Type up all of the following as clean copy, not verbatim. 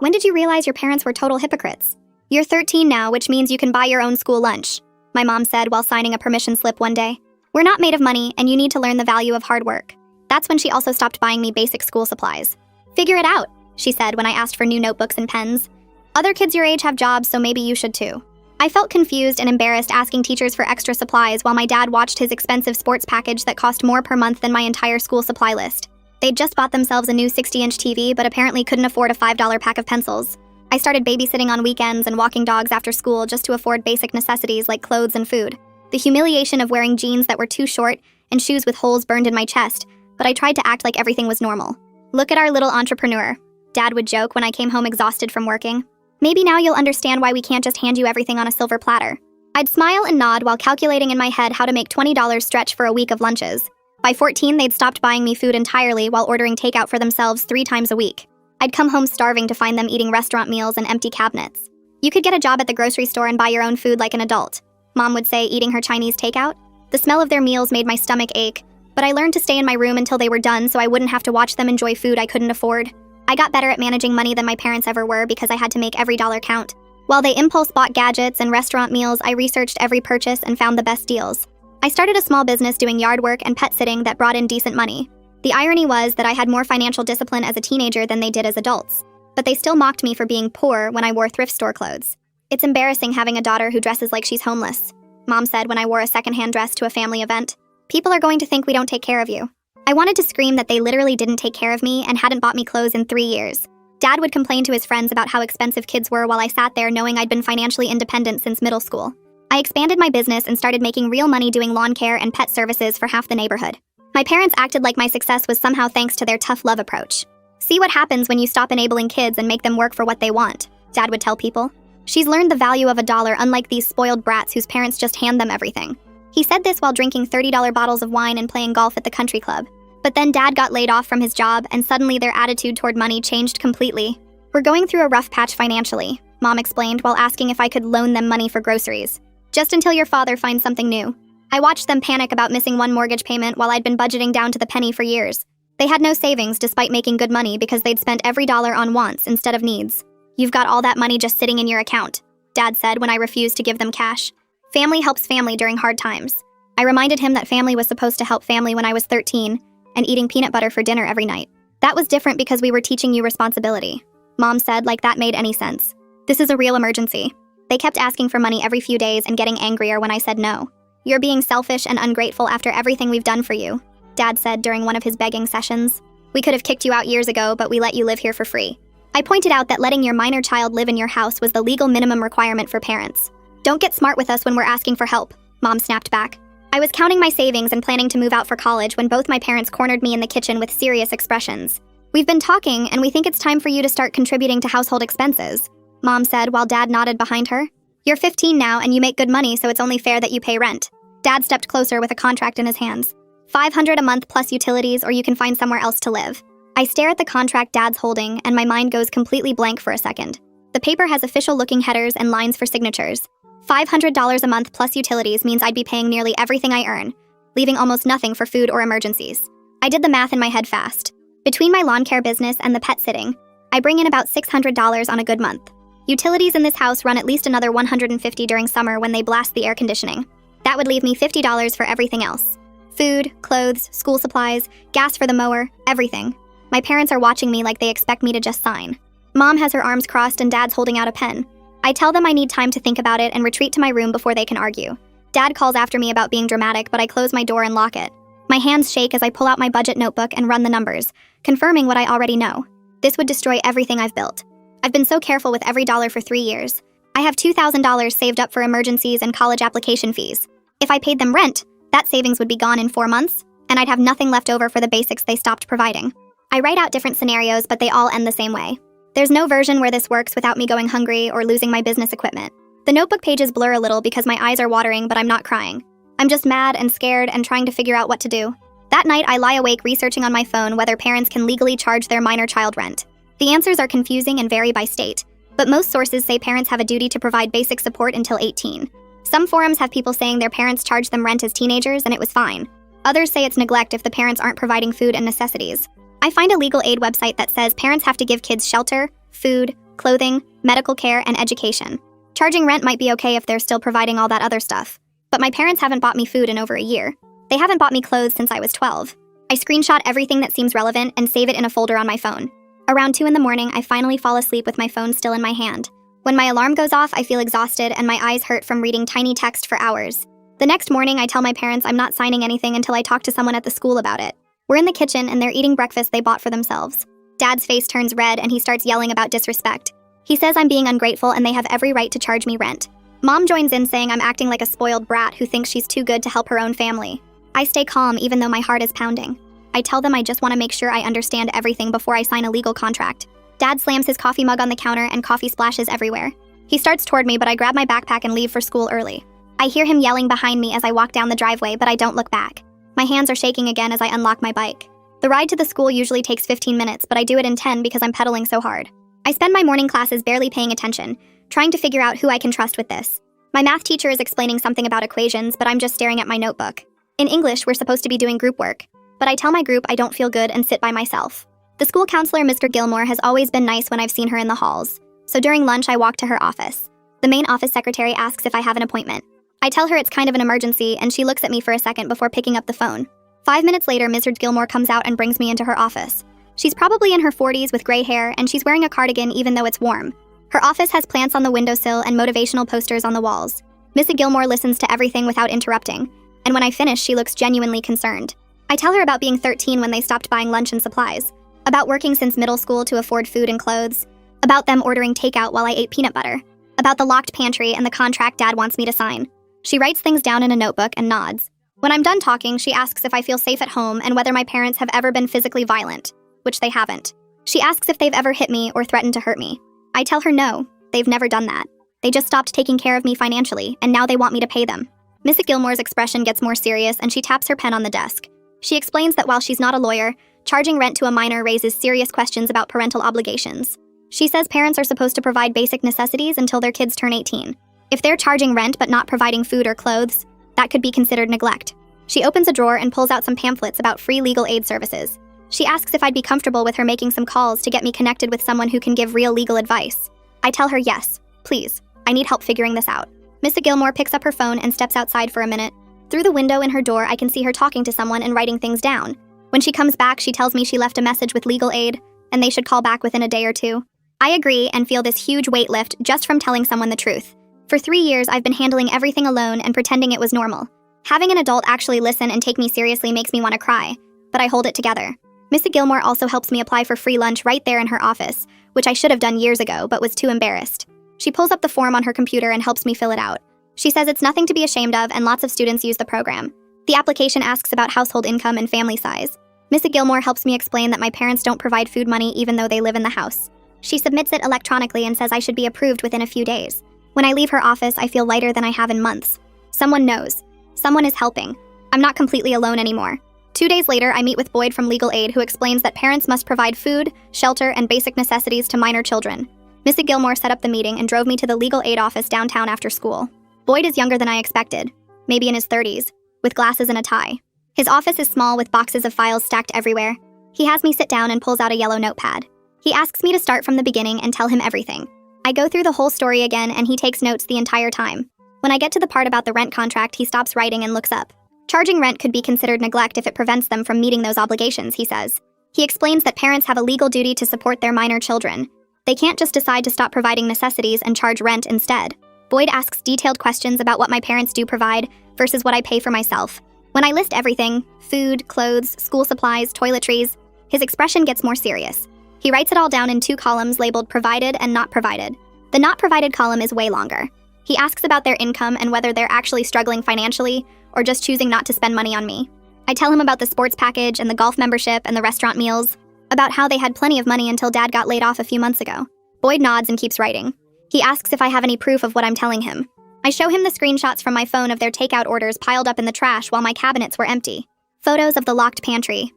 When did you realize your parents were total hypocrites? You're 13 now, which means you can buy your own school lunch, my mom said while signing a permission slip one day. We're not made of money, and you need to learn the value of hard work. That's when she also stopped buying me basic school supplies. Figure it out, she said when I asked for new notebooks and pens. Other kids your age have jobs, so maybe you should too. I felt confused and embarrassed asking teachers for extra supplies while my dad watched his expensive sports package that cost more per month than my entire school supply list. They'd just bought themselves a new 60-inch TV, but apparently couldn't afford a $5 pack of pencils. I started babysitting on weekends and walking dogs after school just to afford basic necessities like clothes and food. The humiliation of wearing jeans that were too short and shoes with holes burned in my chest, but I tried to act like everything was normal. Look at our little entrepreneur, Dad would joke when I came home exhausted from working. Maybe now you'll understand why we can't just hand you everything on a silver platter. I'd smile and nod while calculating in my head how to make $20 stretch for a week of lunches. By 14, they'd stopped buying me food entirely while ordering takeout for themselves 3 times a week. I'd come home starving to find them eating restaurant meals and empty cabinets. You could get a job at the grocery store and buy your own food like an adult, Mom would say, eating her Chinese takeout. The smell of their meals made my stomach ache, but I learned to stay in my room until they were done so I wouldn't have to watch them enjoy food I couldn't afford. I got better at managing money than my parents ever were because I had to make every dollar count. While they impulse bought gadgets and restaurant meals, I researched every purchase and found the best deals. I started a small business doing yard work and pet sitting that brought in decent money. The irony was that I had more financial discipline as a teenager than they did as adults. But they still mocked me for being poor when I wore thrift store clothes. It's embarrassing having a daughter who dresses like she's homeless, Mom said when I wore a secondhand dress to a family event. People are going to think we don't take care of you. I wanted to scream that they literally didn't take care of me and hadn't bought me clothes in 3 years. Dad would complain to his friends about how expensive kids were while I sat there knowing I'd been financially independent since middle school. I expanded my business and started making real money doing lawn care and pet services for half the neighborhood. My parents acted like my success was somehow thanks to their tough love approach. See what happens when you stop enabling kids and make them work for what they want, Dad would tell people. She's learned the value of a dollar, unlike these spoiled brats whose parents just hand them everything. He said this while drinking $30 bottles of wine and playing golf at the country club. But then Dad got laid off from his job, and suddenly their attitude toward money changed completely. We're going through a rough patch financially, Mom explained while asking if I could loan them money for groceries. Just until your father finds something new. I watched them panic about missing one mortgage payment while I'd been budgeting down to the penny for years. They had no savings despite making good money because they'd spent every dollar on wants instead of needs. You've got all that money just sitting in your account, Dad said when I refused to give them cash. Family helps family during hard times. I reminded him that family was supposed to help family when I was 13, and eating peanut butter for dinner every night. That was different because we were teaching you responsibility, Mom said like that made any sense. This is a real emergency. They kept asking for money every few days and getting angrier when I said no. You're being selfish and ungrateful after everything we've done for you, Dad said during one of his begging sessions. We could have kicked you out years ago, but we let you live here for free. I pointed out that letting your minor child live in your house was the legal minimum requirement for parents. Don't get smart with us when we're asking for help, Mom snapped back. I was counting my savings and planning to move out for college when both my parents cornered me in the kitchen with serious expressions. We've been talking, and we think it's time for you to start contributing to household expenses, Mom said while Dad nodded behind her. You're 15 now and you make good money, so it's only fair that you pay rent. Dad stepped closer with a contract in his hands. $500 a month plus utilities, or you can find somewhere else to live. I stare at the contract Dad's holding, and my mind goes completely blank for a second. The paper has official-looking headers and lines for signatures. $500 a month plus utilities means I'd be paying nearly everything I earn, leaving almost nothing for food or emergencies. I did the math in my head fast. Between my lawn care business and the pet sitting, I bring in about $600 on a good month. Utilities in this house run at least another $150 during summer when they blast the air conditioning. That would leave me $50 for everything else. Food, clothes, school supplies, gas for the mower, everything. My parents are watching me like they expect me to just sign. Mom has her arms crossed and Dad's holding out a pen. I tell them I need time to think about it and retreat to my room before they can argue. Dad calls after me about being dramatic, but I close my door and lock it. My hands shake as I pull out my budget notebook and run the numbers, confirming what I already know. This would destroy everything I've built. I've been so careful with every dollar for 3 years. I have $2,000 saved up for emergencies and college application fees. If I paid them rent, that savings would be gone in 4 months, and I'd have nothing left over for the basics they stopped providing. I write out different scenarios, but they all end the same way. There's no version where this works without me going hungry or losing my business equipment. The notebook pages blur a little because my eyes are watering, but I'm not crying. I'm just mad and scared and trying to figure out what to do. That night, I lie awake researching on my phone whether parents can legally charge their minor child rent. The answers are confusing and vary by state, but most sources say parents have a duty to provide basic support until 18. Some forums have people saying their parents charged them rent as teenagers and it was fine. Others say it's neglect if the parents aren't providing food and necessities. I find a legal aid website that says parents have to give kids shelter, food, clothing, medical care, and education. Charging rent might be okay if they're still providing all that other stuff. But my parents haven't bought me food in over a year. They haven't bought me clothes since I was 12. I screenshot everything that seems relevant and save it in a folder on my phone. Around 2 in the morning, I finally fall asleep with my phone still in my hand. When my alarm goes off, I feel exhausted and my eyes hurt from reading tiny text for hours. The next morning, I tell my parents I'm not signing anything until I talk to someone at the school about it. We're in the kitchen and they're eating breakfast they bought for themselves. Dad's face turns red and he starts yelling about disrespect. He says I'm being ungrateful and they have every right to charge me rent. Mom joins in saying I'm acting like a spoiled brat who thinks she's too good to help her own family. I stay calm even though my heart is pounding. I tell them I just want to make sure I understand everything before I sign a legal contract. Dad slams his coffee mug on the counter and coffee splashes everywhere. He starts toward me, but I grab my backpack and leave for school early. I hear him yelling behind me as I walk down the driveway, but I don't look back. My hands are shaking again as I unlock my bike. The ride to the school usually takes 15 minutes, but I do it in 10 because I'm pedaling so hard. I spend my morning classes barely paying attention, trying to figure out who I can trust with this. My math teacher is explaining something about equations, but I'm just staring at my notebook. In English, we're supposed to be doing group work, but I tell my group I don't feel good and sit by myself. The school counselor, Mr. Gilmore, has always been nice when I've seen her in the halls, so during lunch I walk to her office. The main office secretary asks if I have an appointment. I tell her it's kind of an emergency, and she looks at me for a second before picking up the phone. 5 minutes later, Mrs. Gilmore comes out and brings me into her office. She's probably in her 40s with gray hair, and she's wearing a cardigan even though it's warm. Her office has plants on the windowsill and motivational posters on the walls. Mrs. Gilmore listens to everything without interrupting, and when I finish, she looks genuinely concerned. I tell her about being 13 when they stopped buying lunch and supplies, about working since middle school to afford food and clothes, about them ordering takeout while I ate peanut butter, about the locked pantry and the contract Dad wants me to sign. She writes things down in a notebook and nods. When I'm done talking, she asks if I feel safe at home and whether my parents have ever been physically violent, which they haven't. She asks if they've ever hit me or threatened to hurt me. I tell her no, they've never done that. They just stopped taking care of me financially, and now they want me to pay them. Mrs. Gilmore's expression gets more serious and she taps her pen on the desk. She explains that while she's not a lawyer, charging rent to a minor raises serious questions about parental obligations. She says parents are supposed to provide basic necessities until their kids turn 18. If they're charging rent but not providing food or clothes, that could be considered neglect. She opens a drawer and pulls out some pamphlets about free legal aid services. She asks if I'd be comfortable with her making some calls to get me connected with someone who can give real legal advice. I tell her yes, please. I need help figuring this out. Mrs. Gilmore picks up her phone and steps outside for a minute. Through the window in her door, I can see her talking to someone and writing things down. When she comes back, she tells me she left a message with legal aid, and they should call back within a day or two. I agree and feel this huge weight lift just from telling someone the truth. For 3 years, I've been handling everything alone and pretending it was normal. Having an adult actually listen and take me seriously makes me want to cry, but I hold it together. Mrs. Gilmore also helps me apply for free lunch right there in her office, which I should have done years ago but was too embarrassed. She pulls up the form on her computer and helps me fill it out. She says it's nothing to be ashamed of and lots of students use the program. The application asks about household income and family size. Mrs. Gilmore helps me explain that my parents don't provide food money even though they live in the house. She submits it electronically and says I should be approved within a few days. When I leave her office, I feel lighter than I have in months. Someone knows. Someone is helping. I'm not completely alone anymore. 2 days later, I meet with Boyd from Legal Aid, who explains that parents must provide food, shelter, and basic necessities to minor children. Mrs. Gilmore set up the meeting and drove me to the Legal Aid office downtown after school. Boyd is younger than I expected, maybe in his 30s, with glasses and a tie. His office is small with boxes of files stacked everywhere. He has me sit down and pulls out a yellow notepad. He asks me to start from the beginning and tell him everything. I go through the whole story again and he takes notes the entire time. When I get to the part about the rent contract, he stops writing and looks up. Charging rent could be considered neglect if it prevents them from meeting those obligations, he says. He explains that parents have a legal duty to support their minor children. They can't just decide to stop providing necessities and charge rent instead. Boyd asks detailed questions about what my parents do provide versus what I pay for myself. When I list everything, food, clothes, school supplies, toiletries, his expression gets more serious. He writes it all down in 2 columns labeled provided and not provided. The not provided column is way longer. He asks about their income and whether they're actually struggling financially or just choosing not to spend money on me. I tell him about the sports package and the golf membership and the restaurant meals, about how they had plenty of money until Dad got laid off a few months ago. Boyd nods and keeps writing. He asks if I have any proof of what I'm telling him. I show him the screenshots from my phone of their takeout orders piled up in the trash while my cabinets were empty. Photos of the locked pantry.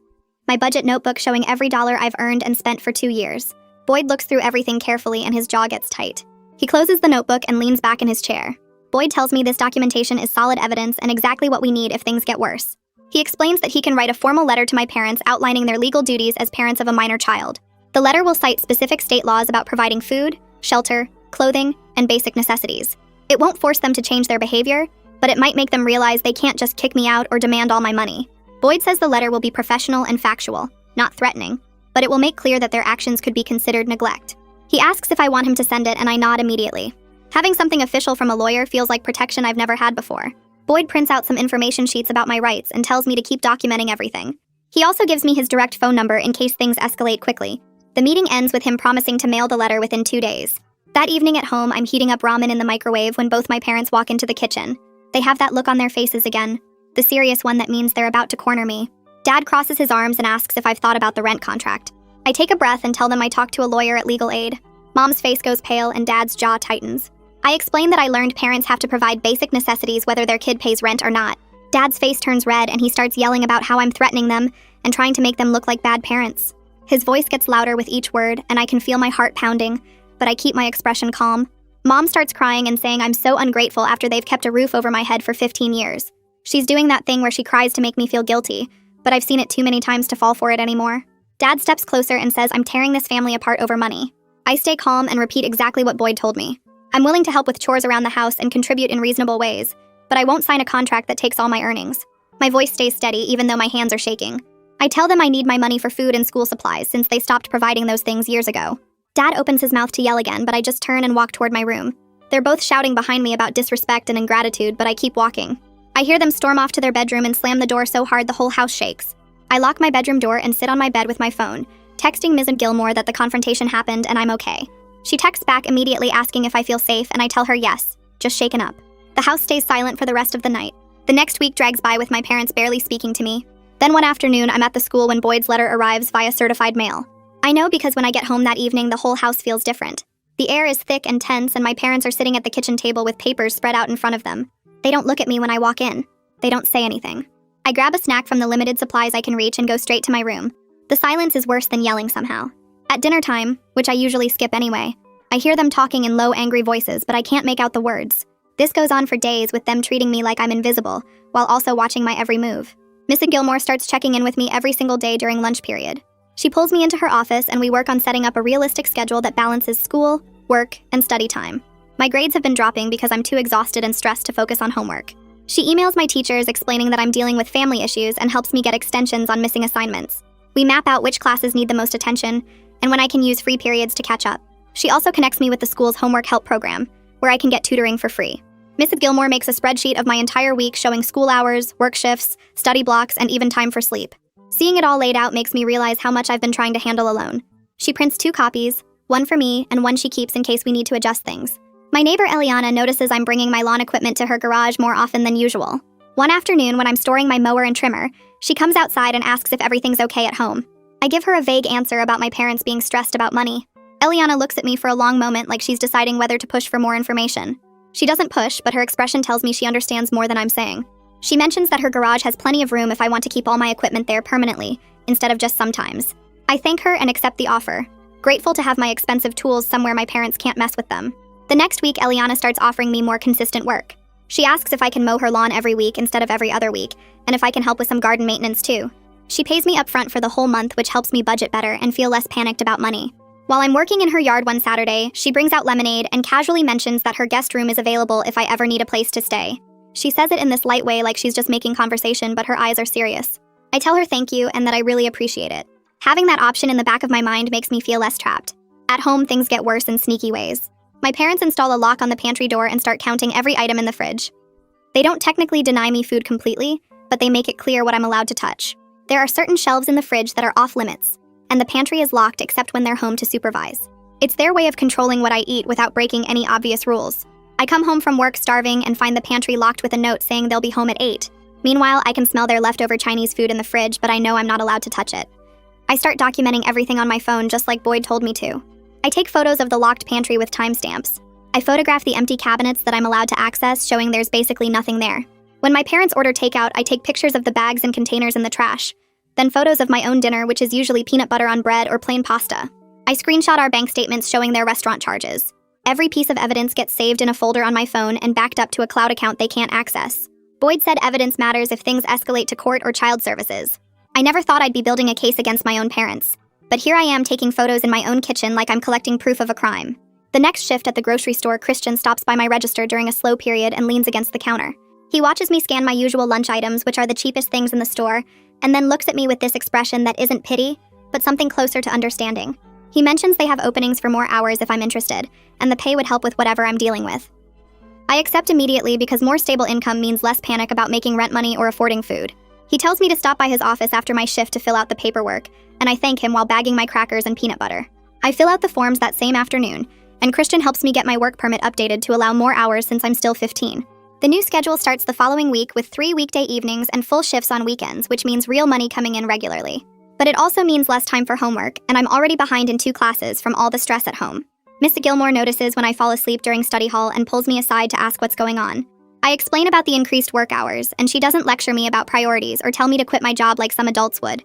My budget notebook showing every dollar I've earned and spent for 2 years. Boyd looks through everything carefully and his jaw gets tight. He closes the notebook and leans back in his chair. Boyd tells me this documentation is solid evidence and exactly what we need if things get worse. He explains that he can write a formal letter to my parents outlining their legal duties as parents of a minor child. The letter will cite specific state laws about providing food, shelter, clothing, and basic necessities. It won't force them to change their behavior, but it might make them realize they can't just kick me out or demand all my money. Boyd says the letter will be professional and factual, not threatening, but it will make clear that their actions could be considered neglect. He asks if I want him to send it, and I nod immediately. Having something official from a lawyer feels like protection I've never had before. Boyd prints out some information sheets about my rights and tells me to keep documenting everything. He also gives me his direct phone number in case things escalate quickly. The meeting ends with him promising to mail the letter within 2 days. That evening at home, I'm heating up ramen in the microwave when both my parents walk into the kitchen. They have that look on their faces again, the serious one that means they're about to corner me. Dad crosses his arms and asks if I've thought about the rent contract. I take a breath and tell them I talked to a lawyer at Legal Aid. Mom's face goes pale and Dad's jaw tightens. I explain that I learned parents have to provide basic necessities whether their kid pays rent or not. Dad's face turns red and he starts yelling about how I'm threatening them and trying to make them look like bad parents. His voice gets louder with each word and I can feel my heart pounding, but I keep my expression calm. Mom starts crying and saying I'm so ungrateful after they've kept a roof over my head for 15 years. She's doing that thing where she cries to make me feel guilty, but I've seen it too many times to fall for it anymore. Dad steps closer and says I'm tearing this family apart over money. I stay calm and repeat exactly what Boyd told me. I'm willing to help with chores around the house and contribute in reasonable ways, but I won't sign a contract that takes all my earnings. My voice stays steady even though my hands are shaking. I tell them I need my money for food and school supplies since they stopped providing those things years ago. Dad opens his mouth to yell again, but I just turn and walk toward my room. They're both shouting behind me about disrespect and ingratitude, but I keep walking. I hear them storm off to their bedroom and slam the door so hard the whole house shakes. I lock my bedroom door and sit on my bed with my phone, texting Ms. Gilmore that the confrontation happened and I'm okay. She texts back immediately asking if I feel safe, and I tell her yes, just shaken up. The house stays silent for the rest of the night. The next week drags by with my parents barely speaking to me. Then one afternoon, I'm at the school when Boyd's letter arrives via certified mail. I know because when I get home that evening, the whole house feels different. The air is thick and tense, and my parents are sitting at the kitchen table with papers spread out in front of them. They don't look at me when I walk in. They don't say anything. I grab a snack from the limited supplies I can reach and go straight to my room. The silence is worse than yelling somehow. At dinner time, which I usually skip anyway, I hear them talking in low, angry voices, but I can't make out the words. This goes on for days with them treating me like I'm invisible, while also watching my every move. Mrs. Gilmore starts checking in with me every single day during lunch period. She pulls me into her office and we work on setting up a realistic schedule that balances school, work, and study time. My grades have been dropping because I'm too exhausted and stressed to focus on homework. She emails my teachers explaining that I'm dealing with family issues and helps me get extensions on missing assignments. We map out which classes need the most attention and when I can use free periods to catch up. She also connects me with the school's homework help program, where I can get tutoring for free. Mrs. Gilmore makes a spreadsheet of my entire week showing school hours, work shifts, study blocks, and even time for sleep. Seeing it all laid out makes me realize how much I've been trying to handle alone. She prints 2 copies, one for me and one she keeps in case we need to adjust things. My neighbor Eliana notices I'm bringing my lawn equipment to her garage more often than usual. One afternoon when I'm storing my mower and trimmer, she comes outside and asks if everything's okay at home. I give her a vague answer about my parents being stressed about money. Eliana looks at me for a long moment like she's deciding whether to push for more information. She doesn't push, but her expression tells me she understands more than I'm saying. She mentions that her garage has plenty of room if I want to keep all my equipment there permanently, instead of just sometimes. I thank her and accept the offer, grateful to have my expensive tools somewhere my parents can't mess with them. The next week, Eliana starts offering me more consistent work. She asks if I can mow her lawn every week instead of every other week, and if I can help with some garden maintenance too. She pays me upfront for the whole month, which helps me budget better and feel less panicked about money. While I'm working in her yard one Saturday, she brings out lemonade and casually mentions that her guest room is available if I ever need a place to stay. She says it in this light way like she's just making conversation, but her eyes are serious. I tell her thank you and that I really appreciate it. Having that option in the back of my mind makes me feel less trapped. At home, things get worse in sneaky ways. My parents install a lock on the pantry door and start counting every item in the fridge. They don't technically deny me food completely, but they make it clear what I'm allowed to touch. There are certain shelves in the fridge that are off limits, and the pantry is locked except when they're home to supervise. It's their way of controlling what I eat without breaking any obvious rules. I come home from work starving and find the pantry locked with a note saying they'll be home at 8. Meanwhile, I can smell their leftover Chinese food in the fridge, but I know I'm not allowed to touch it. I start documenting everything on my phone just like Boyd told me to. I take photos of the locked pantry with timestamps. I photograph the empty cabinets that I'm allowed to access, showing there's basically nothing there. When my parents order takeout, I take pictures of the bags and containers in the trash, then photos of my own dinner, which is usually peanut butter on bread or plain pasta. I screenshot our bank statements showing their restaurant charges. Every piece of evidence gets saved in a folder on my phone and backed up to a cloud account they can't access. Boyd said evidence matters if things escalate to court or child services. I never thought I'd be building a case against my own parents, but here I am taking photos in my own kitchen like I'm collecting proof of a crime. The next shift at the grocery store, Christian stops by my register during a slow period and leans against the counter. He watches me scan my usual lunch items, which are the cheapest things in the store, and then looks at me with this expression that isn't pity, but something closer to understanding. He mentions they have openings for more hours if I'm interested, and the pay would help with whatever I'm dealing with. I accept immediately because more stable income means less panic about making rent money or affording food. He tells me to stop by his office after my shift to fill out the paperwork, and I thank him while bagging my crackers and peanut butter. I fill out the forms that same afternoon, and Christian helps me get my work permit updated to allow more hours since I'm still 15. The new schedule starts the following week with 3 weekday evenings and full shifts on weekends, which means real money coming in regularly. But it also means less time for homework, and I'm already behind in 2 classes from all the stress at home. Miss Gilmore notices when I fall asleep during study hall and pulls me aside to ask what's going on. I explain about the increased work hours, and she doesn't lecture me about priorities or tell me to quit my job like some adults would.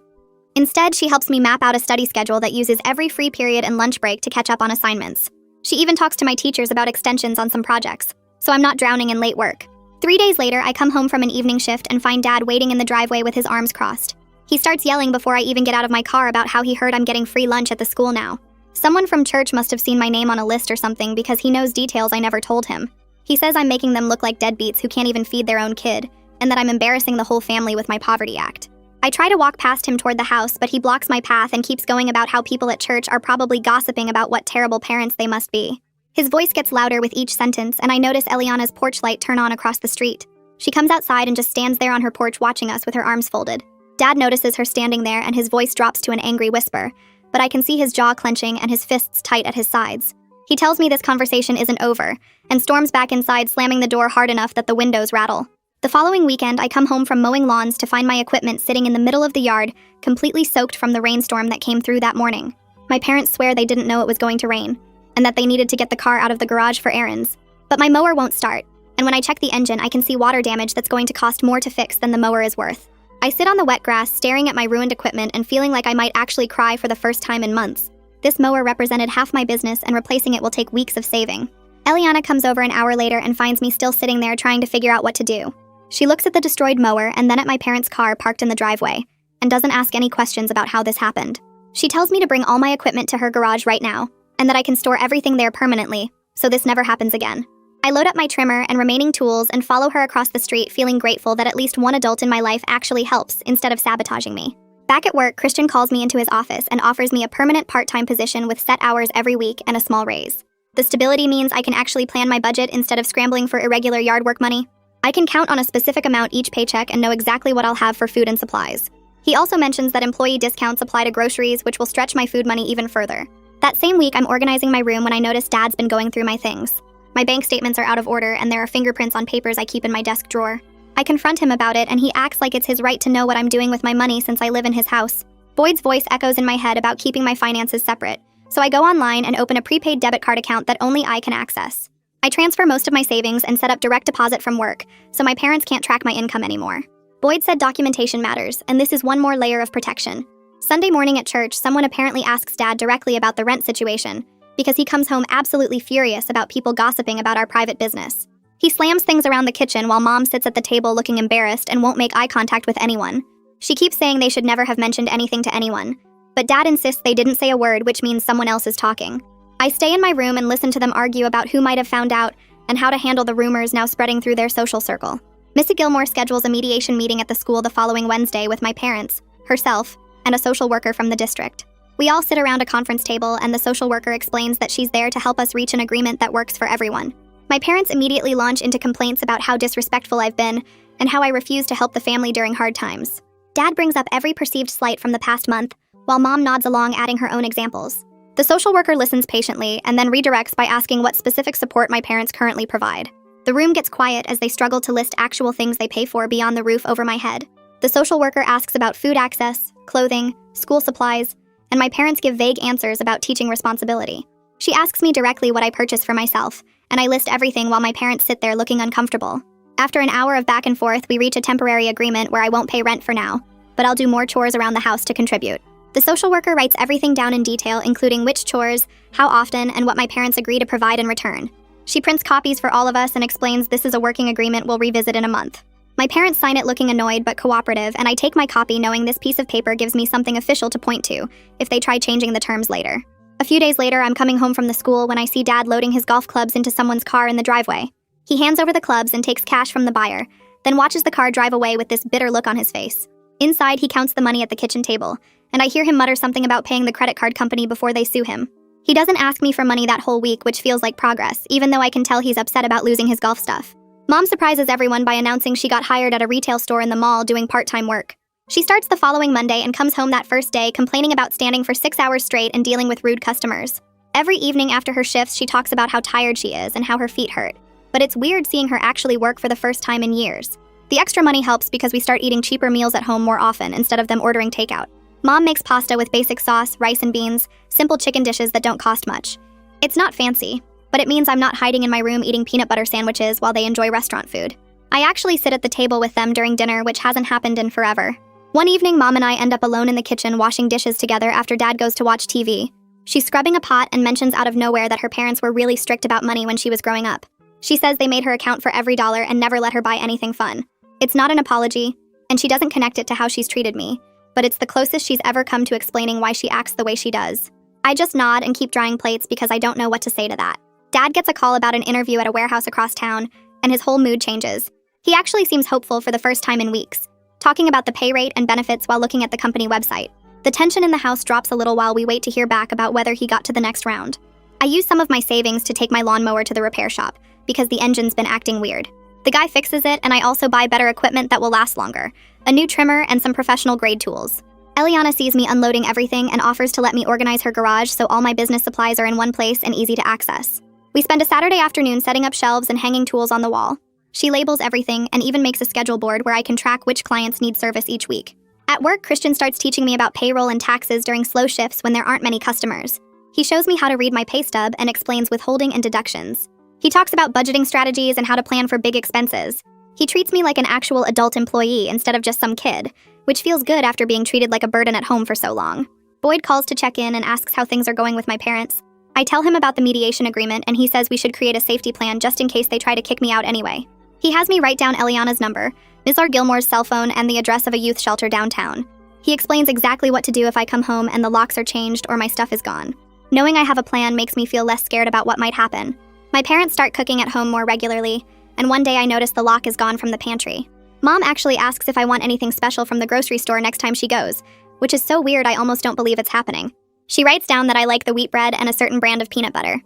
Instead, she helps me map out a study schedule that uses every free period and lunch break to catch up on assignments. She even talks to my teachers about extensions on some projects, so I'm not drowning in late work. 3 days later, I come home from an evening shift and find Dad waiting in the driveway with his arms crossed. He starts yelling before I even get out of my car about how he heard I'm getting free lunch at the school now. Someone from church must have seen my name on a list or something because he knows details I never told him. He says I'm making them look like deadbeats who can't even feed their own kid, and that I'm embarrassing the whole family with my poverty act. I try to walk past him toward the house, but he blocks my path and keeps going about how people at church are probably gossiping about what terrible parents they must be. His voice gets louder with each sentence, and I notice Eliana's porch light turn on across the street. She comes outside and just stands there on her porch watching us with her arms folded. Dad notices her standing there and his voice drops to an angry whisper, but I can see his jaw clenching and his fists tight at his sides. He tells me this conversation isn't over, and storms back inside, slamming the door hard enough that the windows rattle. The following weekend, I come home from mowing lawns to find my equipment sitting in the middle of the yard, completely soaked from the rainstorm that came through that morning. My parents swear they didn't know it was going to rain, and that they needed to get the car out of the garage for errands. But my mower won't start, and when I check the engine, I can see water damage that's going to cost more to fix than the mower is worth. I sit on the wet grass, staring at my ruined equipment and feeling like I might actually cry for the first time in months. This mower represented half my business, and replacing it will take weeks of saving. Eliana comes over an hour later and finds me still sitting there trying to figure out what to do. She looks at the destroyed mower and then at my parents' car parked in the driveway, and doesn't ask any questions about how this happened. She tells me to bring all my equipment to her garage right now, and that I can store everything there permanently, so this never happens again. I load up my trimmer and remaining tools and follow her across the street, feeling grateful that at least one adult in my life actually helps instead of sabotaging me. Back at work, Christian calls me into his office and offers me a permanent part-time position with set hours every week and a small raise. The stability means I can actually plan my budget instead of scrambling for irregular yard work money. I can count on a specific amount each paycheck and know exactly what I'll have for food and supplies. He also mentions that employee discounts apply to groceries, which will stretch my food money even further. That same week, I'm organizing my room when I notice Dad's been going through my things. My bank statements are out of order, and there are fingerprints on papers I keep in my desk drawer. I confront him about it, and he acts like it's his right to know what I'm doing with my money since I live in his house. Boyd's voice echoes in my head about keeping my finances separate, so I go online and open a prepaid debit card account that only I can access. I transfer most of my savings and set up direct deposit from work, so my parents can't track my income anymore. Boyd said documentation matters, and this is one more layer of protection. Sunday morning at church, someone apparently asks Dad directly about the rent situation, because he comes home absolutely furious about people gossiping about our private business. He slams things around the kitchen while Mom sits at the table looking embarrassed and won't make eye contact with anyone. She keeps saying they should never have mentioned anything to anyone, but Dad insists they didn't say a word, which means someone else is talking. I stay in my room and listen to them argue about who might have found out and how to handle the rumors now spreading through their social circle. Missy Gilmore schedules a mediation meeting at the school the following Wednesday with my parents, herself, and a social worker from the district. We all sit around a conference table, and the social worker explains that she's there to help us reach an agreement that works for everyone. My parents immediately launch into complaints about how disrespectful I've been and how I refuse to help the family during hard times. Dad brings up every perceived slight from the past month, while Mom nods along, adding her own examples. The social worker listens patiently and then redirects by asking what specific support my parents currently provide. The room gets quiet as they struggle to list actual things they pay for beyond the roof over my head. The social worker asks about food access, clothing, school supplies, and my parents give vague answers about teaching responsibility. She asks me directly what I purchase for myself, and I list everything while my parents sit there looking uncomfortable. After an hour of back and forth, we reach a temporary agreement where I won't pay rent for now, but I'll do more chores around the house to contribute. The social worker writes everything down in detail, including which chores, how often, and what my parents agree to provide in return. She prints copies for all of us and explains this is a working agreement we'll revisit in a month. My parents sign it looking annoyed but cooperative, and I take my copy knowing this piece of paper gives me something official to point to if they try changing the terms later. A few days later, I'm coming home from the school when I see Dad loading his golf clubs into someone's car in the driveway. He hands over the clubs and takes cash from the buyer, then watches the car drive away with this bitter look on his face. Inside, he counts the money at the kitchen table, and I hear him mutter something about paying the credit card company before they sue him. He doesn't ask me for money that whole week, which feels like progress, even though I can tell he's upset about losing his golf stuff. Mom surprises everyone by announcing she got hired at a retail store in the mall doing part-time work. She starts the following Monday and comes home that first day complaining about standing for 6 hours straight and dealing with rude customers. Every evening after her shifts, she talks about how tired she is and how her feet hurt. But it's weird seeing her actually work for the first time in years. The extra money helps because we start eating cheaper meals at home more often instead of them ordering takeout. Mom makes pasta with basic sauce, rice and beans, simple chicken dishes that don't cost much. It's not fancy, but it means I'm not hiding in my room eating peanut butter sandwiches while they enjoy restaurant food. I actually sit at the table with them during dinner, which hasn't happened in forever. One evening, Mom and I end up alone in the kitchen washing dishes together after Dad goes to watch TV. She's scrubbing a pot and mentions out of nowhere that her parents were really strict about money when she was growing up. She says they made her account for every dollar and never let her buy anything fun. It's not an apology, and she doesn't connect it to how she's treated me, but it's the closest she's ever come to explaining why she acts the way she does. I just nod and keep drying plates because I don't know what to say to that. Dad gets a call about an interview at a warehouse across town, and his whole mood changes. He actually seems hopeful for the first time in weeks, talking about the pay rate and benefits while looking at the company website. The tension in the house drops a little while we wait to hear back about whether he got to the next round. I use some of my savings to take my lawnmower to the repair shop because the engine's been acting weird. The guy fixes it, and I also buy better equipment that will last longer, a new trimmer and some professional grade tools. Eliana sees me unloading everything and offers to let me organize her garage so all my business supplies are in one place and easy to access. We spend a Saturday afternoon setting up shelves and hanging tools on the wall. She labels everything and even makes a schedule board where I can track which clients need service each week. At work, Christian starts teaching me about payroll and taxes during slow shifts when there aren't many customers. He shows me how to read my pay stub and explains withholding and deductions. He talks about budgeting strategies and how to plan for big expenses. He treats me like an actual adult employee instead of just some kid, which feels good after being treated like a burden at home for so long. Boyd calls to check in and asks how things are going with my parents. I tell him about the mediation agreement, and he says we should create a safety plan just in case they try to kick me out anyway. He has me write down Eliana's number, Ms. R. Gilmore's cell phone, and the address of a youth shelter downtown. He explains exactly what to do if I come home and the locks are changed or my stuff is gone. Knowing I have a plan makes me feel less scared about what might happen. My parents start cooking at home more regularly, and one day I notice the lock is gone from the pantry. Mom actually asks if I want anything special from the grocery store next time she goes, which is so weird I almost don't believe it's happening. She writes down that I like the wheat bread and a certain brand of peanut butter.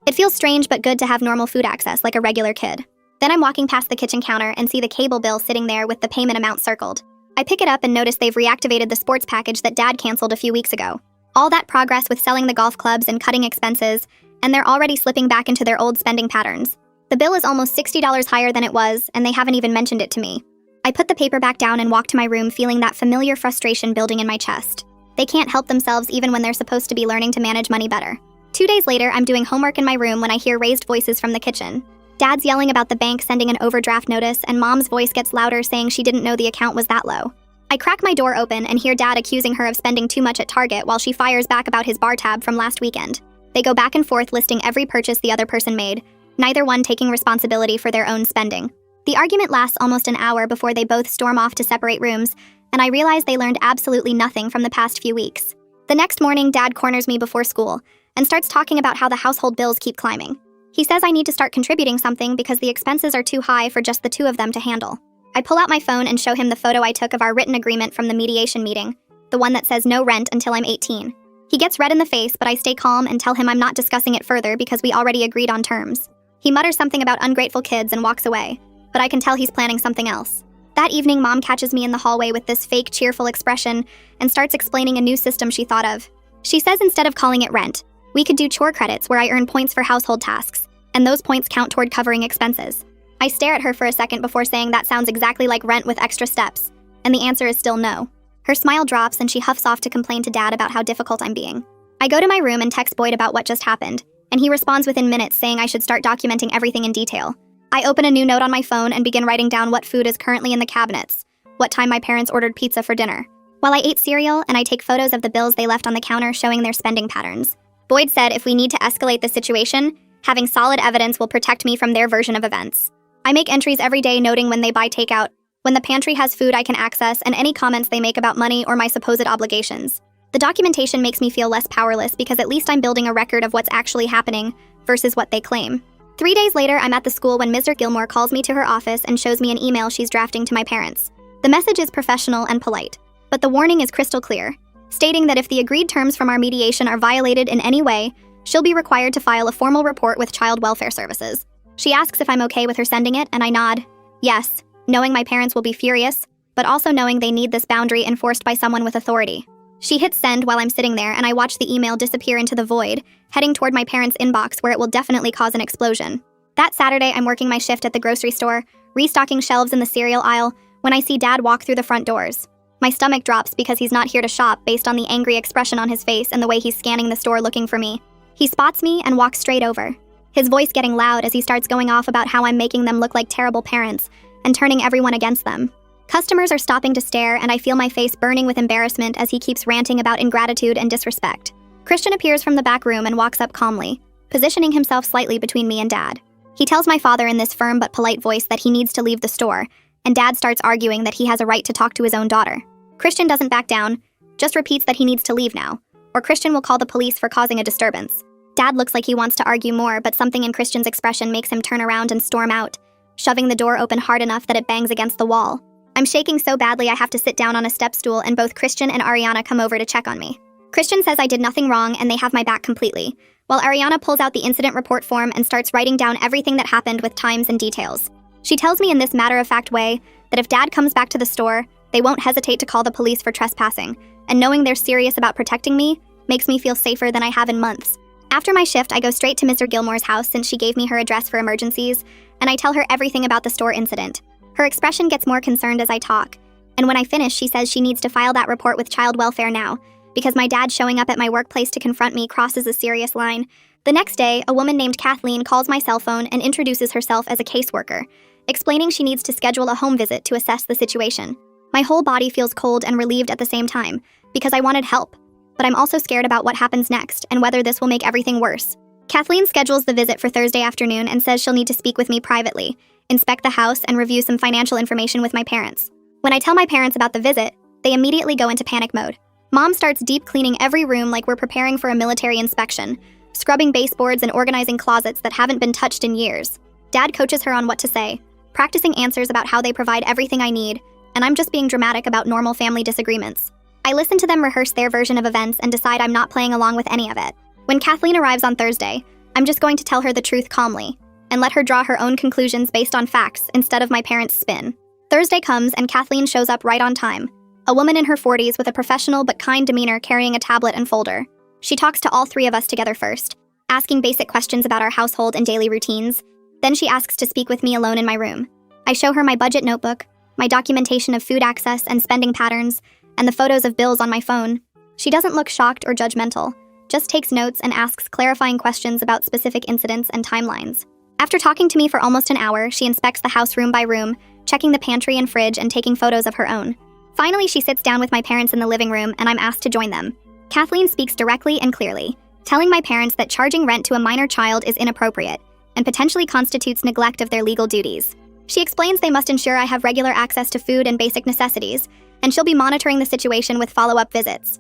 It feels strange but good to have normal food access like a regular kid. Then I'm walking past the kitchen counter and see the cable bill sitting there with the payment amount circled. I pick it up and notice they've reactivated the sports package that Dad canceled a few weeks ago. All that progress with selling the golf clubs and cutting expenses, and they're already slipping back into their old spending patterns. The bill is almost $60 higher than it was, and they haven't even mentioned it to me. I put the paper back down and walk to my room feeling that familiar frustration building in my chest. They can't help themselves even when they're supposed to be learning to manage money better. 2 days later, I'm doing homework in my room when I hear raised voices from the kitchen. Dad's yelling about the bank sending an overdraft notice, and Mom's voice gets louder saying she didn't know the account was that low. I crack my door open and hear Dad accusing her of spending too much at Target while she fires back about his bar tab from last weekend. They go back and forth listing every purchase the other person made, neither one taking responsibility for their own spending. The argument lasts almost an hour before they both storm off to separate rooms, and I realize they learned absolutely nothing from the past few weeks. The next morning, Dad corners me before school and starts talking about how the household bills keep climbing. He says I need to start contributing something because the expenses are too high for just the two of them to handle. I pull out my phone and show him the photo I took of our written agreement from the mediation meeting, the one that says no rent until I'm 18. He gets red in the face, but I stay calm and tell him I'm not discussing it further because we already agreed on terms. He mutters something about ungrateful kids and walks away, but I can tell he's planning something else. That evening, Mom catches me in the hallway with this fake, cheerful expression and starts explaining a new system she thought of. She says instead of calling it rent, we could do chore credits where I earn points for household tasks, and those points count toward covering expenses. I stare at her for a second before saying that sounds exactly like rent with extra steps, and the answer is still no. Her smile drops and she huffs off to complain to Dad about how difficult I'm being. I go to my room and text Boyd about what just happened, and he responds within minutes saying I should start documenting everything in detail. I open a new note on my phone and begin writing down what food is currently in the cabinets, what time my parents ordered pizza for dinner, while I ate cereal, and I take photos of the bills they left on the counter showing their spending patterns. Boyd said if we need to escalate the situation, having solid evidence will protect me from their version of events. I make entries every day noting when they buy takeout, when the pantry has food I can access, and any comments they make about money or my supposed obligations. The documentation makes me feel less powerless because at least I'm building a record of what's actually happening versus what they claim. 3 days later, I'm at the school when Mr. Gilmore calls me to her office and shows me an email she's drafting to my parents. The message is professional and polite, but the warning is crystal clear, stating that if the agreed terms from our mediation are violated in any way, she'll be required to file a formal report with Child Welfare Services. She asks if I'm okay with her sending it, and I nod, yes, knowing my parents will be furious, but also knowing they need this boundary enforced by someone with authority. She hits send while I'm sitting there, and I watch the email disappear into the void, heading toward my parents' inbox where it will definitely cause an explosion. That Saturday, I'm working my shift at the grocery store, restocking shelves in the cereal aisle, when I see Dad walk through the front doors. My stomach drops because he's not here to shop based on the angry expression on his face and the way he's scanning the store looking for me. He spots me and walks straight over, his voice getting loud as he starts going off about how I'm making them look like terrible parents and turning everyone against them. Customers are stopping to stare, and I feel my face burning with embarrassment as he keeps ranting about ingratitude and disrespect. Christian appears from the back room and walks up calmly, positioning himself slightly between me and Dad. He tells my father in this firm but polite voice that he needs to leave the store, and Dad starts arguing that he has a right to talk to his own daughter. Christian doesn't back down, just repeats that he needs to leave now, or Christian will call the police for causing a disturbance. Dad looks like he wants to argue more, but something in Christian's expression makes him turn around and storm out, shoving the door open hard enough that it bangs against the wall. I'm shaking so badly I have to sit down on a step stool, and both Christian and Ariana come over to check on me. Christian says I did nothing wrong and they have my back completely, while Ariana pulls out the incident report form and starts writing down everything that happened with times and details. She tells me in this matter-of-fact way that if Dad comes back to the store, they won't hesitate to call the police for trespassing, and knowing they're serious about protecting me makes me feel safer than I have in months. After my shift, I go straight to Mr. Gilmore's house since she gave me her address for emergencies, and I tell her everything about the store incident. Her expression gets more concerned as I talk, and when I finish, she says she needs to file that report with Child Welfare now, because my dad showing up at my workplace to confront me crosses a serious line. The next day, a woman named Kathleen calls my cell phone and introduces herself as a caseworker, explaining she needs to schedule a home visit to assess the situation. My whole body feels cold and relieved at the same time, because I wanted help, but I'm also scared about what happens next and whether this will make everything worse. Kathleen schedules the visit for Thursday afternoon and says she'll need to speak with me privately, inspect the house, and review some financial information with my parents. When I tell my parents about the visit, they immediately go into panic mode. Mom starts deep cleaning every room like we're preparing for a military inspection, scrubbing baseboards and organizing closets that haven't been touched in years. Dad coaches her on what to say, practicing answers about how they provide everything I need, and I'm just being dramatic about normal family disagreements. I listen to them rehearse their version of events and decide I'm not playing along with any of it. When Kathleen arrives on Thursday, I'm just going to tell her the truth calmly, and let her draw her own conclusions based on facts instead of my parents' spin. Thursday comes and Kathleen shows up right on time, a woman in her 40s with a professional but kind demeanor carrying a tablet and folder. She talks to all three of us together first, asking basic questions about our household and daily routines. Then she asks to speak with me alone in my room. I show her my budget notebook, my documentation of food access and spending patterns, and the photos of bills on my phone. She doesn't look shocked or judgmental, just takes notes and asks clarifying questions about specific incidents and timelines. After talking to me for almost an hour, she inspects the house room by room, checking the pantry and fridge and taking photos of her own. Finally, she sits down with my parents in the living room and I'm asked to join them. Kathleen speaks directly and clearly, telling my parents that charging rent to a minor child is inappropriate and potentially constitutes neglect of their legal duties. She explains they must ensure I have regular access to food and basic necessities, and she'll be monitoring the situation with follow-up visits.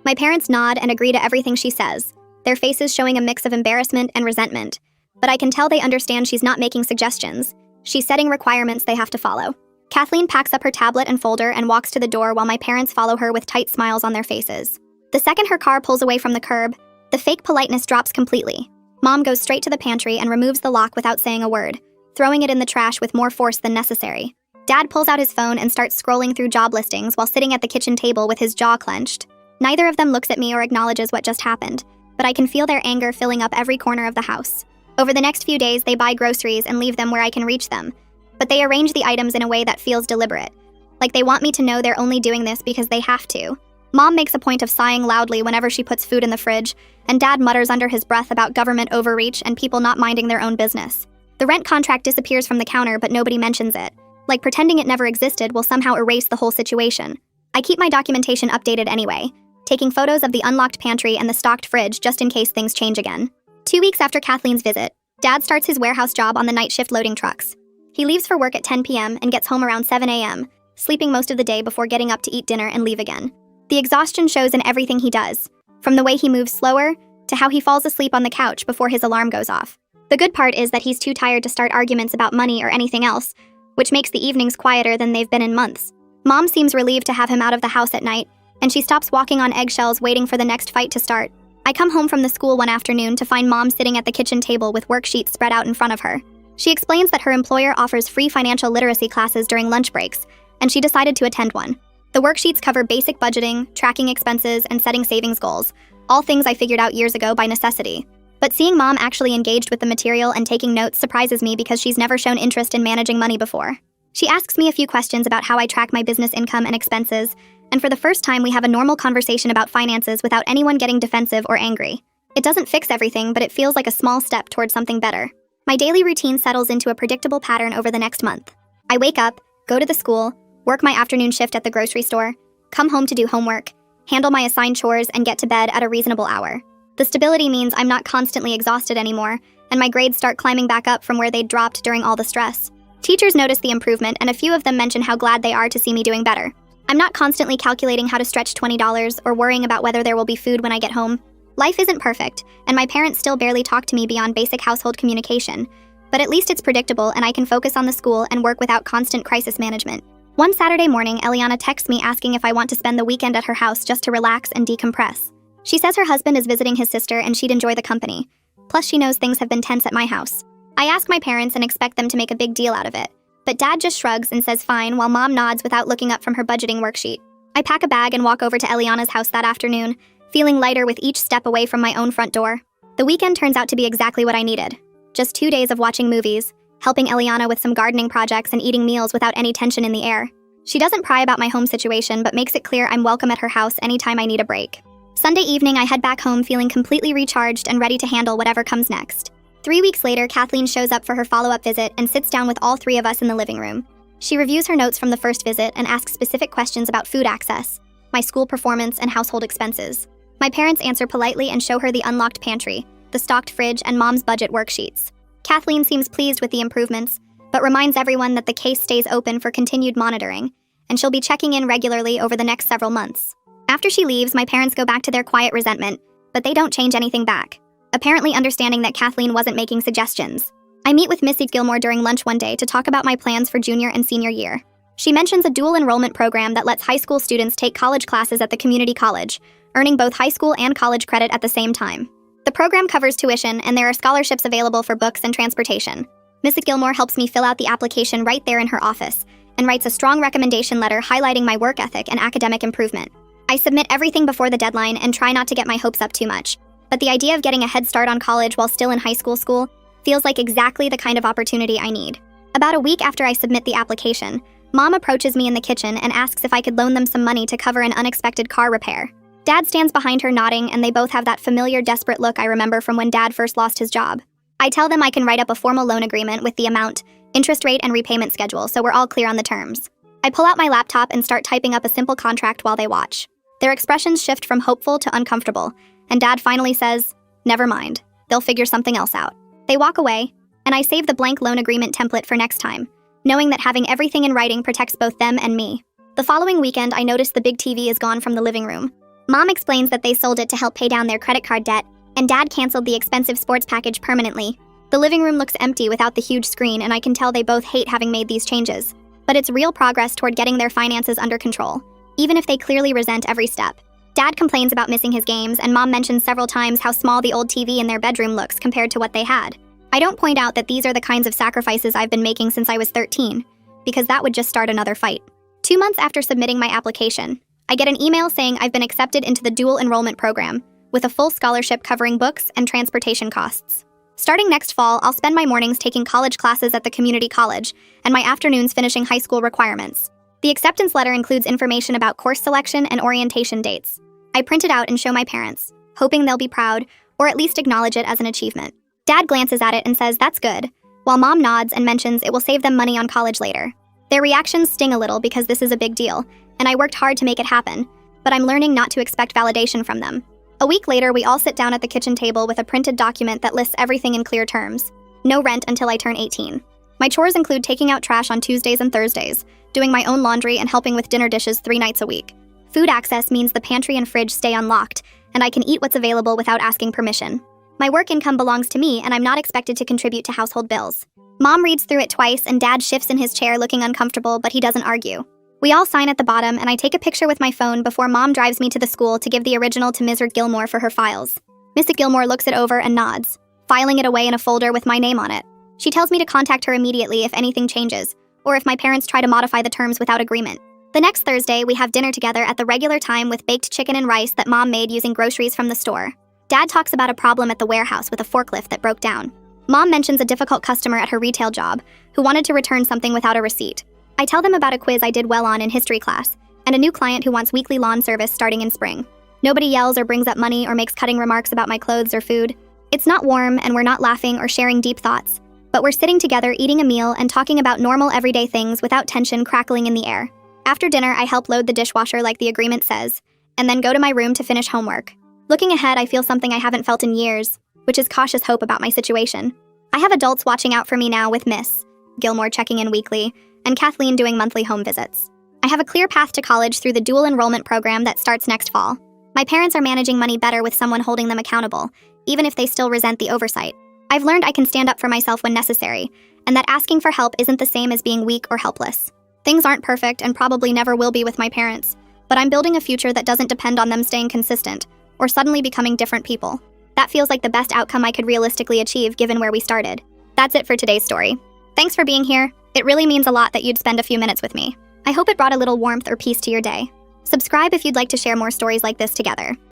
My parents nod and agree to everything she says, their faces showing a mix of embarrassment and resentment, but I can tell they understand she's not making suggestions. She's setting requirements they have to follow. Kathleen packs up her tablet and folder and walks to the door while my parents follow her with tight smiles on their faces. The second her car pulls away from the curb, the fake politeness drops completely. Mom goes straight to the pantry and removes the lock without saying a word, throwing it in the trash with more force than necessary. Dad pulls out his phone and starts scrolling through job listings while sitting at the kitchen table with his jaw clenched. Neither of them looks at me or acknowledges what just happened, but I can feel their anger filling up every corner of the house. Over the next few days, they buy groceries and leave them where I can reach them, but they arrange the items in a way that feels deliberate, like they want me to know they're only doing this because they have to. Mom makes a point of sighing loudly whenever she puts food in the fridge, and Dad mutters under his breath about government overreach and people not minding their own business. The rent contract disappears from the counter, but nobody mentions it, like pretending it never existed will somehow erase the whole situation. I keep my documentation updated anyway, taking photos of the unlocked pantry and the stocked fridge just in case things change again. 2 weeks after Kathleen's visit, Dad starts his warehouse job on the night shift loading trucks. He leaves for work at 10 p.m. and gets home around 7 a.m., sleeping most of the day before getting up to eat dinner and leave again. The exhaustion shows in everything he does, from the way he moves slower to how he falls asleep on the couch before his alarm goes off. The good part is that he's too tired to start arguments about money or anything else, which makes the evenings quieter than they've been in months. Mom seems relieved to have him out of the house at night, and she stops walking on eggshells waiting for the next fight to start. I come home from the school one afternoon to find Mom sitting at the kitchen table with worksheets spread out in front of her. She explains that her employer offers free financial literacy classes during lunch breaks, and she decided to attend one. The worksheets cover basic budgeting, tracking expenses, and setting savings goals, all things I figured out years ago by necessity. But seeing Mom actually engaged with the material and taking notes surprises me because she's never shown interest in managing money before. She asks me a few questions about how I track my business income and expenses, and for the first time we have a normal conversation about finances without anyone getting defensive or angry. It doesn't fix everything, but it feels like a small step towards something better. My daily routine settles into a predictable pattern over the next month. I wake up, go to the school, work my afternoon shift at the grocery store, come home to do homework, handle my assigned chores, and get to bed at a reasonable hour. The stability means I'm not constantly exhausted anymore, and my grades start climbing back up from where they'd dropped during all the stress. Teachers notice the improvement, and a few of them mention how glad they are to see me doing better. I'm not constantly calculating how to stretch $20 or worrying about whether there will be food when I get home. Life isn't perfect, and my parents still barely talk to me beyond basic household communication, but at least it's predictable and I can focus on the school and work without constant crisis management. One Saturday morning, Eliana texts me asking if I want to spend the weekend at her house just to relax and decompress. She says her husband is visiting his sister and she'd enjoy the company. Plus, she knows things have been tense at my house. I ask my parents and expect them to make a big deal out of it. But Dad just shrugs and says fine, while Mom nods without looking up from her budgeting worksheet. I pack a bag and walk over to Eliana's house that afternoon, feeling lighter with each step away from my own front door. The weekend turns out to be exactly what I needed. Just 2 days of watching movies, helping Eliana with some gardening projects, and eating meals without any tension in the air. She doesn't pry about my home situation, but makes it clear I'm welcome at her house anytime I need a break. Sunday evening, I head back home feeling completely recharged and ready to handle whatever comes next. 3 weeks later, Kathleen shows up for her follow-up visit and sits down with all three of us in the living room. She reviews her notes from the first visit and asks specific questions about food access, my school performance, and household expenses. My parents answer politely and show her the unlocked pantry, the stocked fridge, and Mom's budget worksheets. Kathleen seems pleased with the improvements, but reminds everyone that the case stays open for continued monitoring, and she'll be checking in regularly over the next several months. After she leaves, my parents go back to their quiet resentment, but they don't change anything back, apparently understanding that Kathleen wasn't making suggestions. I meet with Mrs. Gilmore during lunch one day to talk about my plans for junior and senior year. She mentions a dual enrollment program that lets high school students take college classes at the community college, earning both high school and college credit at the same time. The program covers tuition, and there are scholarships available for books and transportation. Mrs. Gilmore helps me fill out the application right there in her office, and writes a strong recommendation letter highlighting my work ethic and academic improvement. I submit everything before the deadline and try not to get my hopes up too much, but the idea of getting a head start on college while still in high school feels like exactly the kind of opportunity I need. About a week after I submit the application, Mom approaches me in the kitchen and asks if I could loan them some money to cover an unexpected car repair. Dad stands behind her nodding, and they both have that familiar desperate look I remember from when Dad first lost his job. I tell them I can write up a formal loan agreement with the amount, interest rate, and repayment schedule, so we're all clear on the terms. I pull out my laptop and start typing up a simple contract while they watch. Their expressions shift from hopeful to uncomfortable, and Dad finally says, "Never mind, they'll figure something else out." They walk away, and I save the blank loan agreement template for next time, knowing that having everything in writing protects both them and me. The following weekend, I notice the big TV is gone from the living room. Mom explains that they sold it to help pay down their credit card debt, and Dad canceled the expensive sports package permanently. The living room looks empty without the huge screen, and I can tell they both hate having made these changes. But it's real progress toward getting their finances under control, even if they clearly resent every step. Dad complains about missing his games, and Mom mentions several times how small the old TV in their bedroom looks compared to what they had. I don't point out that these are the kinds of sacrifices I've been making since I was 13, because that would just start another fight. 2 months after submitting my application, I get an email saying I've been accepted into the dual enrollment program, with a full scholarship covering books and transportation costs. Starting next fall, I'll spend my mornings taking college classes at the community college, and my afternoons finishing high school requirements. The acceptance letter includes information about course selection and orientation dates. I print it out and show my parents, hoping they'll be proud, or at least acknowledge it as an achievement. Dad glances at it and says that's good, while Mom nods and mentions it will save them money on college later. Their reactions sting a little because this is a big deal, and I worked hard to make it happen, but I'm learning not to expect validation from them. A week later, we all sit down at the kitchen table with a printed document that lists everything in clear terms. No rent until I turn 18. My chores include taking out trash on Tuesdays and Thursdays, doing my own laundry, and helping with dinner dishes 3 nights a week. Food access means the pantry and fridge stay unlocked, and I can eat what's available without asking permission. My work income belongs to me, and I'm not expected to contribute to household bills. Mom reads through it twice, and Dad shifts in his chair looking uncomfortable, but he doesn't argue. We all sign at the bottom, and I take a picture with my phone before Mom drives me to the school to give the original to Ms. Gilmore for her files. Mrs. Gilmore looks it over and nods, filing it away in a folder with my name on it. She tells me to contact her immediately if anything changes, or if my parents try to modify the terms without agreement. The next Thursday, we have dinner together at the regular time with baked chicken and rice that Mom made using groceries from the store. Dad talks about a problem at the warehouse with a forklift that broke down. Mom mentions a difficult customer at her retail job who wanted to return something without a receipt. I tell them about a quiz I did well on in history class, and a new client who wants weekly lawn service starting in spring. Nobody yells or brings up money or makes cutting remarks about my clothes or food. It's not warm, and we're not laughing or sharing deep thoughts, but we're sitting together eating a meal and talking about normal everyday things without tension crackling in the air. After dinner, I help load the dishwasher like the agreement says, and then go to my room to finish homework. Looking ahead, I feel something I haven't felt in years, which is cautious hope about my situation. I have adults watching out for me now with Miss Gilmore checking in weekly, and Kathleen doing monthly home visits. I have a clear path to college through the dual enrollment program that starts next fall. My parents are managing money better with someone holding them accountable, even if they still resent the oversight. I've learned I can stand up for myself when necessary, and that asking for help isn't the same as being weak or helpless. Things aren't perfect and probably never will be with my parents, but I'm building a future that doesn't depend on them staying consistent or suddenly becoming different people. That feels like the best outcome I could realistically achieve given where we started. That's it for today's story. Thanks for being here. It really means a lot that you'd spend a few minutes with me. I hope it brought a little warmth or peace to your day. Subscribe if you'd like to share more stories like this together.